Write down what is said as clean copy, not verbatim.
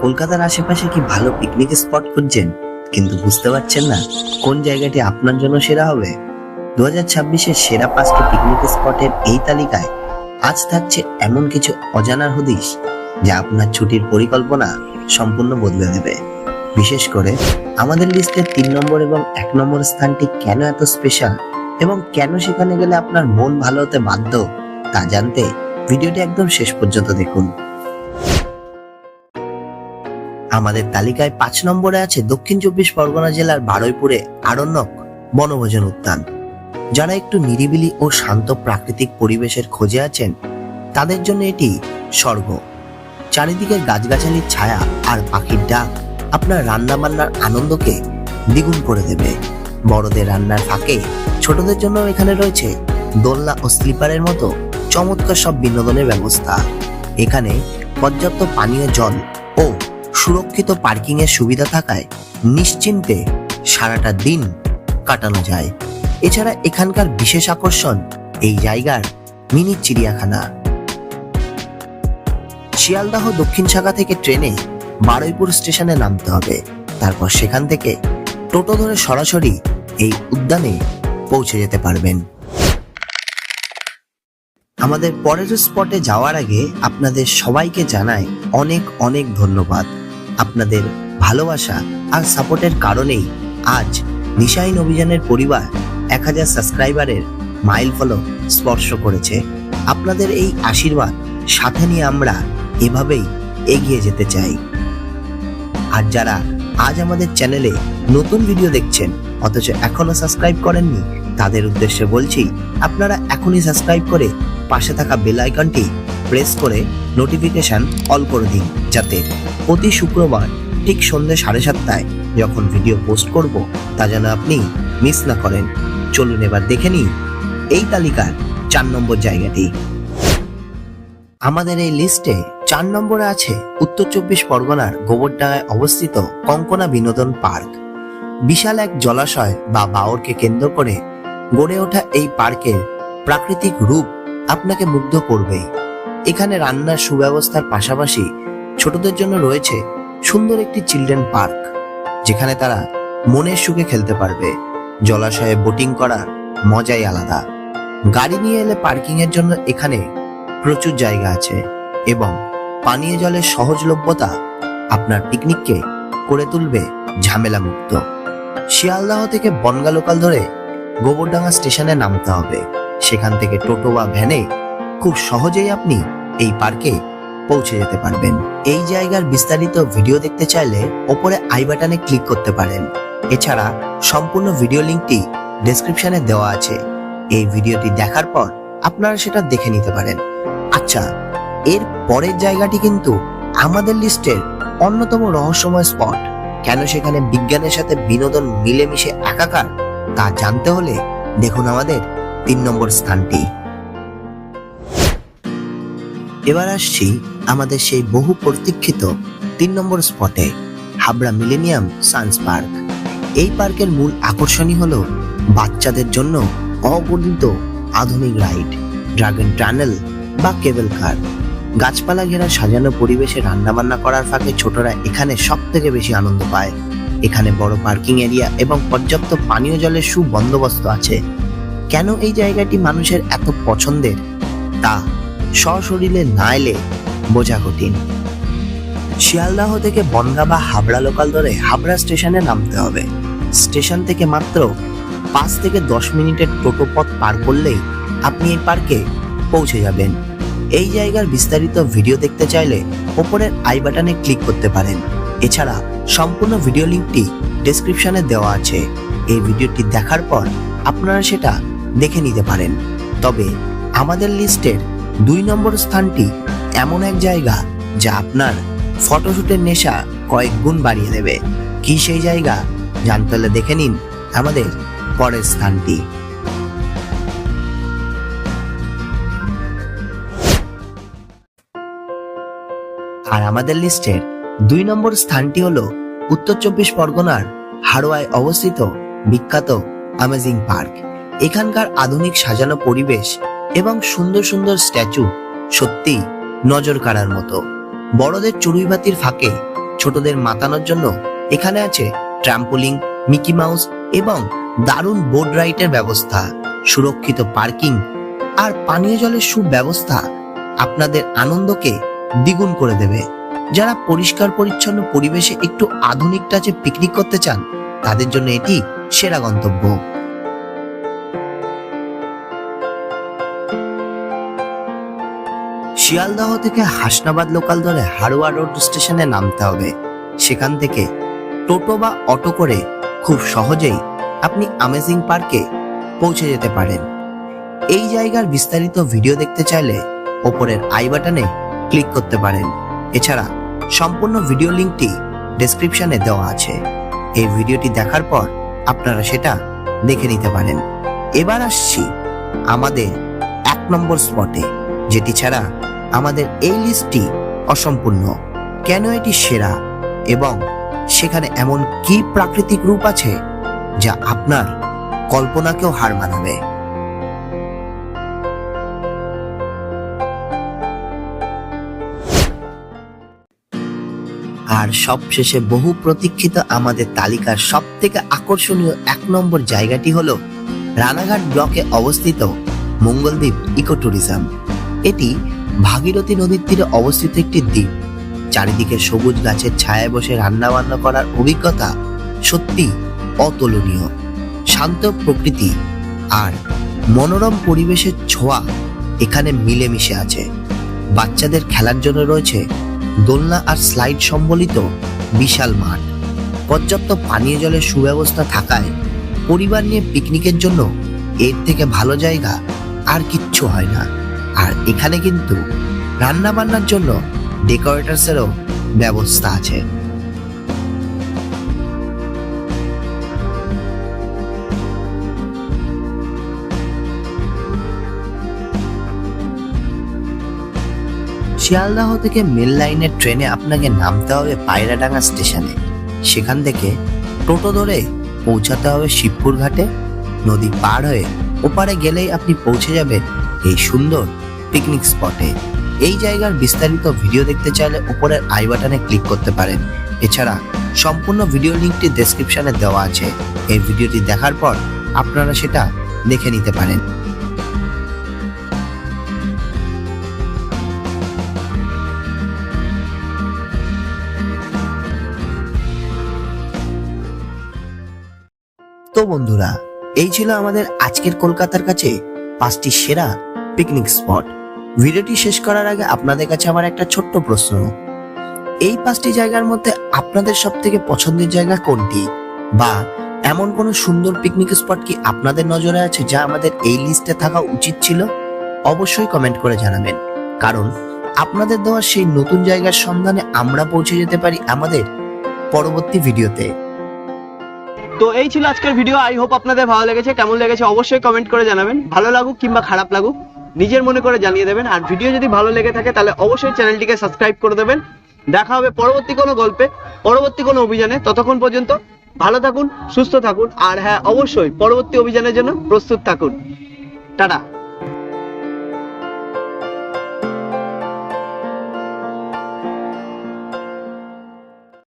কলকাতার আশেপাশে কি ভালো পিকনিক স্পট খুঁজছেন, কিন্তু বুঝতে পারছেন না কোন জায়গাটি আপনার জন্য সেরা হবে? 2026-এর সেরা 5টি পিকনিক স্পটের এই তালিকায় আজ থাকছে এমন কিছু অজানার হদিশ যা আপনার ছুটির পরিকল্পনা সম্পূর্ণ বদলে দেবে। বিশেষ করে আমাদের লিস্টের 3 নম্বর এবং 1 নম্বর স্থানটি কেন এত স্পেশাল এবং কেন সেখানে গেলে আপনার মন ভালো হতে বাধ্য, তা জানতে ভিডিওটি একদম শেষ পর্যন্ত দেখুন। আমাদের তালিকায় 5 নম্বরে আছে দক্ষিণ 24 পরগনা জেলার বারুইপুরে আরণ্যক বনভোজন উদ্যান। যারা একটু নিরিবিলি ও শান্ত প্রাকৃতিক পরিবেশের খোঁজে আছেন, তাদের জন্য এটি স্বর্গ। চারিদিকের গাছগাছালির ছায়া আর পাখির ডাক আপনার রান্না বান্নার আনন্দকে দ্বিগুণ করে দেবে। বড়দের রান্নার ফাঁকে ছোটদের জন্য এখানে রয়েছে দোলনা ও স্লিপারের মতো চমৎকার সব বিনোদনের ব্যবস্থা। এখানে পর্যাপ্ত পানীয় জল ও সুরক্ষিত পার্কিং এর সুবিধা থাকায় নিশ্চিন্তে সারাটা দিন কাটানো যায়। এছাড়া এখানকার বিশেষ আকর্ষণ এই জায়গার মিনি চিড়িয়াখানা। শিয়ালদাহ দক্ষিণ শাখা থেকে ট্রেনে বারুইপুর স্টেশনে নামতে হবে, তারপর সেখান থেকে টোটো ধরে সরাসরি এই উদ্যানে পৌঁছে যেতে পারবেন। আমাদের পরের স্পটে যাওয়ার আগে আপনাদের সবাইকে জানাই অনেক অনেক ধন্যবাদ। আপনাদের ভালোবাসা আর সাপোর্টের কারণেই আজ নিশাইন অভিযানের পরিবার 1000 সাবস্ক্রাইবারের মাইলফলক স্পর্শ করেছে। আপনাদের এই আশীর্বাদ সাথে নিয়ে আমরা এভাবেই এগিয়ে যেতে চাই। আর যারা আজ আমাদের চ্যানেলে নতুন ভিডিও দেখছেন অথচ এখনো সাবস্ক্রাইব করেননি, তাদের উদ্দেশ্যে বলছি আপনারা এখনই সাবস্ক্রাইব করে পাশে থাকা বেল আইকনটি প্রেস করে নোটিফিকেশন অল করে দিন, যাতে প্রতি শুক্রবার ঠিক সন্ধ্যে 7:30টায় যখন ভিডিও পোস্ট করব তা যেন আপনি মিস না করেন। চলুন এবার দেখে নিই এই তালিকার 4 নম্বর জায়গাটি। আমাদের এই লিস্টে 4 নম্বরে আছে উত্তর 24 পরগনার গোবরডাঙ্গায় অবস্থিত কঙ্কনা বিনোদন পার্ক। বিশাল এক জলাশয় বা বাওরকে কেন্দ্র করে গড়ে ওঠা এই পার্কের প্রাকৃতিক রূপ আপনাকে মুগ্ধ করবে। এখানে রান্নার সুব্যবস্থার পাশাপাশি ছোটদের জন্য রয়েছে সুন্দর একটি চিলড্রেন পার্ক, যেখানে তারা মনের সুখে খেলতে পারবে। জলাশয়ে বোটিং করার মজাই আলাদা। গাড়ি নিয়ে এলে পার্কিং এর জন্য এখানে প্রচুর জায়গা আছে এবং পানীয় জলের সহজলভ্যতা আপনার পিকনিককে করে তুলবে ঝামেলা মুক্ত। শিয়ালদাহ থেকে বনগা লোকাল ধরে গোবরডাঙ্গা স্টেশনে নামতে হবে। সেখান থেকে টোটো বা ভ্যানে খুব সহজেই আপনি এই পার্কে পৌঁছে যেতে পারবেন। এই জায়গার বিস্তারিত ভিডিও দেখতে চাইলে ওপরে আই বাটনে ক্লিক করতে পারেন। এছাড়া সম্পূর্ণ ভিডিও লিংকটি ডেসক্রিপশনে দেওয়া আছে। এই ভিডিওটি দেখার পর আপনারা সেটা দেখে নিতে পারেন। আচ্ছা, এর পরের জায়গাটি কিন্তু আমাদের লিস্টের অন্যতম রহস্যময় স্পট। কেন সেখানে বিজ্ঞানের সাথে বিনোদন মিলেমিশে একাকার, তা জানতে হলে দেখুন আমাদের 3 নম্বর স্থানটি। এবার আসছি আমাদের সেই বহু প্রতীক্ষিত 3 নম্বর স্পটে, হাবড়া মিলেনিয়াম সায়েন্স পার্ক। এই পার্কের মূল আকর্ষণই হলো বাচ্চাদের জন্য অগণিত আধুনিক রাইড, ড্রাগন টানেল বা কেবল কার। গাছপালা ঘেরা সাজানো পরিবেশে রান্নাবান্না করার ফাঁকে ছোটরা এখানে সব থেকে বেশি আনন্দ পায়। এখানে বড় পার্কিং এরিয়া এবং পর্যাপ্ত পানীয় জলের সুবন্দোবস্ত আছে। কেন এই জায়গাটি মানুষের এত পছন্দের, তা সশরীরে না এলে বোঝা কঠিন। শিয়ালদাহ থেকে বনগাঁ বা হাবড়া লোকাল ধরে হাবড়া স্টেশনে নামতে হবে। স্টেশন থেকে মাত্র 5 থেকে 10 মিনিটের টোটো পথ পার করলেই আপনি এই পার্কে পৌঁছে যাবেন। এই জায়গার বিস্তারিত ভিডিও দেখতে চাইলে উপরের আই বাটনে ক্লিক করতে পারেন। এছাড়া সম্পূর্ণ ভিডিও লিংকটি ডেসক্রিপশনে দেওয়া আছে। এই ভিডিওটি দেখার পর আপনারা সেটা দেখে নিতে পারেন। তবে আমাদের লিস্টের 2 নম্বর স্থানটি এমন এক জায়গা যা আপনার ফটোশুটের নেশা কয়েক গুণ বাড়িয়ে দেবে। কি সেই জায়গা জানতে হলে দেখে নিন আমাদের পরের স্থানটি। আর আমাদের লিস্টের 2 নম্বর স্থানটি হলো উত্তর 24 পরগনার হাড়োয়ায় অবস্থিত বিখ্যাত অ্যামেজিং পার্ক। এখানকার আধুনিক সাজানো পরিবেশ এবং সুন্দর সুন্দর স্ট্যাচু সত্যি নজর কাড়ার মতো। বড়দের চড়ুইভাতির ফাঁকে ছোটদের মাতানোর জন্য এখানে আছে ট্রাম্পোলিং, মিকি মাউস এবং দারুণ বোট রাইডের ব্যবস্থা। সুরক্ষিত পার্কিং আর পানীয় জলের সুব্যবস্থা আপনাদের আনন্দকে দ্বিগুণ করে দেবে। যারা পরিষ্কার পরিচ্ছন্ন পরিবেশে একটু আধুনিক টাচে পিকনিক করতে চান তাদের জন্য এটি সেরা গন্তব্য। শিয়ালদহ থেকে হাসনাবাদ লোকাল ধরে হাড়োয়া রোড স্টেশনে নামতে হবে। সেখান থেকে টোটো বা অটো করে খুব সহজেই আপনি অ্যামেজিং পার্কে পৌঁছে যেতে পারেন। এই জায়গার বিস্তারিত ভিডিও দেখতে চাইলে ওপরের আই বাটনে ক্লিক করতে পারেন। এছাড়া সম্পূর্ণ ভিডিও লিংকটি ডেসক্রিপশনে দেওয়া আছে। এই ভিডিওটি দেখার পর আপনারা সেটা দেখে নিতে পারেন। এবার আসছি আমাদের 1 নম্বর স্পটে, যেটি ছাড়া আমাদের এই লিস্টটি অসম্পূর্ণ। কেন এটি সেরা এবং সেখানে এমন কি প্রাকৃতিক রূপ আছে যা আপনার কল্পনাকেও হার মানাবে। আর সবশেষে বহু প্রতীক্ষিত আমাদের তালিকার সব থেকে আকর্ষণীয় 1 নম্বর জায়গাটি হলো রানাঘাট ব্লকে অবস্থিত মঙ্গলদ্বীপ ইকো ট্যুরিজম। এটি ভাগীরথী নদীর তীরে অবস্থিত একটি দ্বীপ। চারিদিকে সবুজ গাছের ছায়ায় বসে রান্না বান্না করার অভিজ্ঞতা সত্যি অতুলনীয়। শান্ত প্রকৃতি আর মনোরম পরিবেশের ছোঁয়া এখানে মিলেমিশে আছে। বাচ্চাদের খেলার জন্য রয়েছে দোলনা আর স্লাইড সম্বলিত বিশাল মাঠ। পর্যাপ্ত পানীয় জলের সুব্যবস্থা থাকায় পরিবার নিয়ে পিকনিকের জন্য এর থেকে ভালো জায়গা আর কিচ্ছু হয় না। আর এখানে কিন্তু রান্না বান্নার জন্য ডেকোরেটরসেরও ব্যবস্থা আছে। শিয়ালদহ থেকে মেল লাইনের ট্রেনে আপনাকে নামতে হবে পায়রাডাঙ্গা স্টেশনে। সেখান থেকে টোটো ধরে পৌঁছাতে হবে শিবপুর ঘাটে। নদী পার হয়ে ওপারে গেলেই আপনি পৌঁছে যাবেন এই সুন্দর পিকনিক স্পটে। এই জায়গার বিস্তারিত ভিডিও দেখতে চাইলে উপরের আই বাটনে ক্লিক করতে পারেন। এছাড়া সম্পূর্ণ ভিডিও লিংকটি ডেসক্রিপশনে দেওয়া আছে। এই ভিডিওটি দেখার পর আপনারা সেটা দেখে নিতে পারেন। তো বন্ধুরা, এই ছিল আমাদের আজকের কলকাতার কাছে 5টি সেরা পিকনিক স্পট। ভিডিওটি শেষ করার আগে আপনাদের কাছে আমার একটা ছোট্ট প্রশ্ন, এই 5টি জায়গার মধ্যে আপনাদের সব থেকে পছন্দের জায়গা কোনটি? বা এমন কোনো সুন্দর পিকনিক স্পট কি আপনাদের নজরে আছে যা আমাদের এই লিস্টে থাকা উচিত ছিল? অবশ্যই কমেন্ট করে জানাবেন, কারণ আপনাদের দেওয়া সেই নতুন জায়গার সন্ধানে আমরা পৌঁছে যেতে পারি আমাদের পরবর্তী ভিডিওতে। তো এই ছিল আজকের ভিডিও। আই হোপ আপনাদের ভালো লেগেছে। কেমন লেগেছে অবশ্যই কমেন্ট করে জানাবেন। ভালো লাগুক কিংবা খারাপ লাগুক নিজের মনে করে জানিয়ে দেবেন। আর ভিডিও যদি ভালো লেগে থাকে তাহলে অবশ্যই চ্যানেলটিকে সাবস্ক্রাইব করে দেবেন। দেখা হবে পরবর্তী কোনো গল্পে, পরবর্তী কোনো অভিযানে। ততক্ষণ পর্যন্ত ভালো থাকুন, সুস্থ থাকুন, আর হ্যাঁ অবশ্যই পরবর্তী অভিযানের জন্য প্রস্তুত থাকুন। টাটা।